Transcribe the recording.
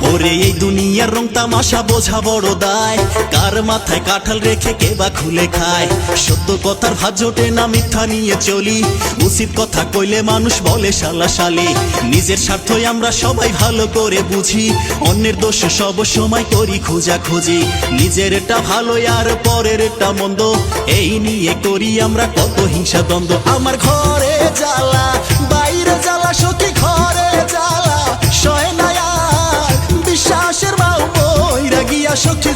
ওরে এই দুনিয়ার রং তামাশা বোঝা বড় দায়, কার মাথায় কাঁঠাল রেখে কে বা খুলে খায়। সত্য কথার ভাত জোটে না, মিথ্যা নিয়ে চলি, উচিত কথা কইলে মানুষ বলে শালাশালি। নিজের স্বার্থই আমরা সবাই ভালো করে বুঝি, অন্যের দোষ সব সময় করি খোঁজাখুঁজি। নিজের এটা ভালো আর পরের এটা মন্দ, এই নিয়ে করি আমরা কত হিংসা দ্বন্দ্ব। আমার ঘরে জ্বালা বাইরে জ্বালা, সখী ঘরে জ্বালা সয় না আর, বিশ্বাসের বাউ বইরা গিয়া সখী